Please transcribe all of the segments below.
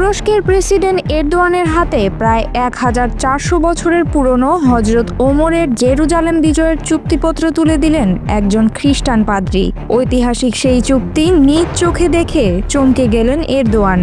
তুরস্কের প্রেসিডেন্ট এরদোয়ানের হাতে প্রায় 1400 বছরের পুরনো হজরত ওমরের জেরুজালেম বিজয়ের চুক্তিপত্র তুলে দিলেন একজন খ্রিস্টান পাদ্রী। ঐতিহাসিক সেই চুক্তি নিজ চোখে দেখে চমকে গেলেন এরদোয়ান।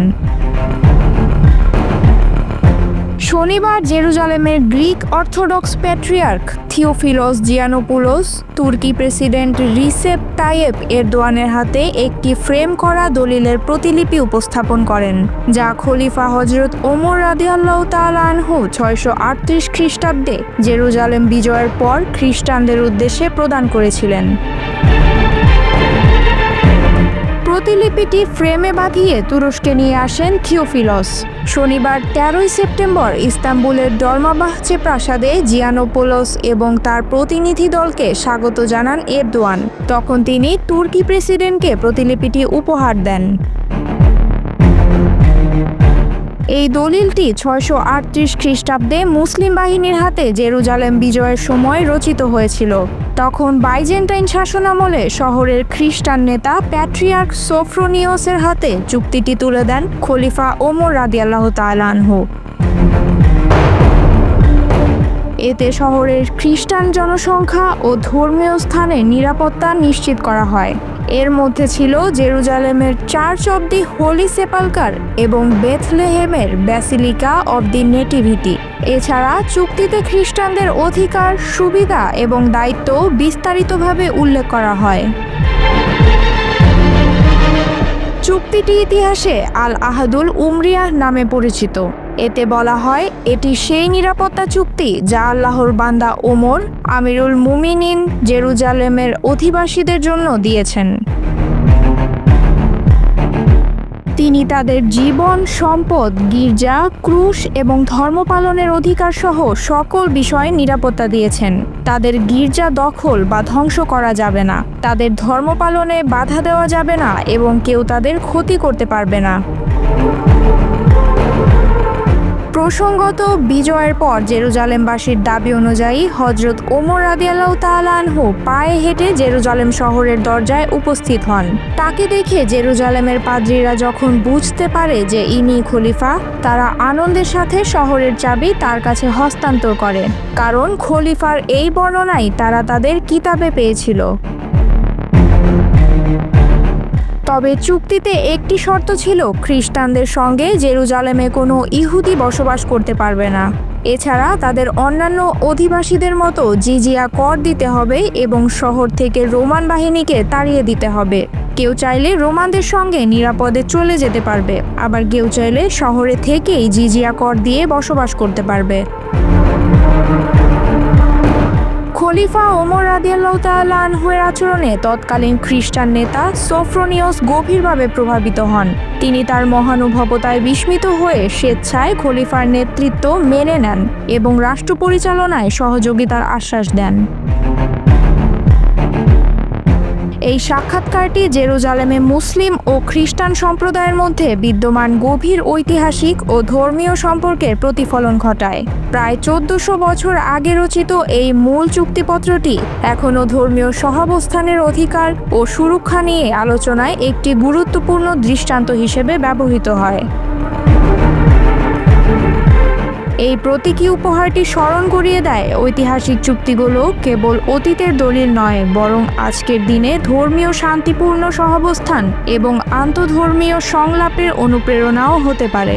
শনিবার জেরুজালেমের গ্রিক অর্থোডক্স প্যাট্রিয়ার্ক থিওফিলস জিয়ানোপুলোস তুর্কি প্রেসিডেন্ট রিসেপ তাইয়েপ এরদোয়ানের হাতে একটি ফ্রেম করা দলিলের প্রতিলিপি উপস্থাপন করেন, যা খলিফা হজরত ওমর রাদিয়াল্লাহু তাআলা আনহু 638 খ্রিস্টাব্দে জেরুজালেম বিজয়ের পর খ্রিস্টানদের উদ্দেশ্যে প্রদান করেছিলেন। প্রতিলিপিটি ফ্রেমে বাঁধিয়ে তুরস্কে নিয়ে আসেন থিওফিলস। শনিবার 13 সেপ্টেম্বর ইস্তাম্বুলের ডলমাবাহচে প্রাসাদে জিয়ানোপোলোস এবং তার প্রতিনিধি দলকে স্বাগত জানান এরদোয়ান। তখন তিনি তুর্কি প্রেসিডেন্টকে প্রতিলিপিটি উপহার দেন। এই দলিলটি 638 খ্রিস্টাব্দে মুসলিম বাহিনীর হাতে জেরুজালেম বিজয়ের সময় রচিত হয়েছিল। তখন বাইজেন্টাইন শাসনামলে শহরের খ্রিস্টান নেতা প্যাট্রিয়ার্ক সোফ্রোনিয়সের হাতে চুক্তিটি তুলে দেন খলিফা ওমর রাদিয়াল্লাহু তাআলা আনহু। এতে শহরের খ্রিস্টান জনসংখ্যা ও ধর্মীয় স্থানে নিরাপত্তা নিশ্চিত করা হয়। এর মধ্যে ছিল জেরুজালেমের চার্চ অব দি হোলি সেপালকার এবং বেথলেহেমের ব্যাসিলিকা অব দি নেটিভিটি। এছাড়া চুক্তিতে খ্রিস্টানদের অধিকার, সুবিধা এবং দায়িত্ব বিস্তারিতভাবে উল্লেখ করা হয়। চুক্তিটি ইতিহাসে আল আহাদুল উমরিয়াহ নামে পরিচিত। এতে বলা হয়, এটি সেই নিরাপত্তা চুক্তি যা আল্লাহর বান্দা ওমর আমিরুল মুমিনিন জেরুজালেমের অধিবাসীদের জন্য দিয়েছেন। তিনি তাদের জীবন, সম্পদ, গির্জা, ক্রুশ এবং ধর্ম পালনের অধিকার সহ সকল বিষয়ে নিরাপত্তা দিয়েছেন। তাদের গির্জা দখল বা ধ্বংস করা যাবে না, তাদের ধর্ম পালনে বাধা দেওয়া যাবে না এবং কেউ তাদের ক্ষতি করতে পারবে না। প্রসঙ্গত, বিজয়ের পর জেরুজালেমবাসীর দাবি অনুযায়ী হজরত ওমর রাদিয়াল্লাহু তাআলা আনহু পায়ে হেঁটে জেরুজালেম শহরের দরজায় উপস্থিত হন। তাকে দেখে জেরুজালেমের পাদ্রীরা যখন বুঝতে পারে যে ইনি খলিফা, তারা আনন্দের সাথে শহরের চাবি তার কাছে হস্তান্তর করে, কারণ খলিফার এই বর্ণনাই তারা তাদের কিতাবে পেয়েছিল। তবে চুক্তিতে একটি শর্ত ছিল, খ্রিস্টানদের সঙ্গে জেরুজালেমে কোনো ইহুদি বসবাস করতে পারবে না। এছাড়া তাদের অন্যান্য অধিবাসীদের মতো জিজিয়া কর দিতে হবে এবং শহর থেকে রোমান বাহিনীকে তাড়িয়ে দিতে হবে। কেউ চাইলে রোমানদের সঙ্গে নিরাপদে চলে যেতে পারবে, আবার কেউ চাইলে শহরে থেকেই জিজিয়া কর দিয়ে বসবাস করতে পারবে। খলিফা ওমর রাদিয়াল্লাহু তাআলা আনহুর আচরণে তৎকালীন খ্রিস্টান নেতা সোফ্রোনিয়স গভীরভাবে প্রভাবিত হন। তিনি তার মহানুভবতায় বিস্মিত হয়ে স্বেচ্ছায় খলিফার নেতৃত্ব মেনে নেন এবং রাষ্ট্র পরিচালনায় সহযোগিতার আশ্বাস দেন। এই সাক্ষাৎকারটি জেরুজালেমে মুসলিম ও খ্রিস্টান সম্প্রদায়ের মধ্যে বিদ্যমান গভীর ঐতিহাসিক ও ধর্মীয় সম্পর্কের প্রতিফলন ঘটায়। প্রায় 1400 বছর আগে রচিত এই মূল চুক্তিপত্রটি এখনও ধর্মীয় সহাবস্থানের অধিকার ও সুরক্ষা নিয়ে আলোচনায় একটি গুরুত্বপূর্ণ দৃষ্টান্ত হিসেবে ব্যবহৃত হয়। এই প্রতীকী উপহারটি স্মরণ করিয়ে দেয়, ঐতিহাসিক চুক্তিগুলো কেবল অতীতের দলিল নয়, বরং আজকের দিনে ধর্মীয় শান্তিপূর্ণ সহাবস্থান এবং আন্তঃধর্মীয় সংলাপের অনুপ্রেরণাও হতে পারে।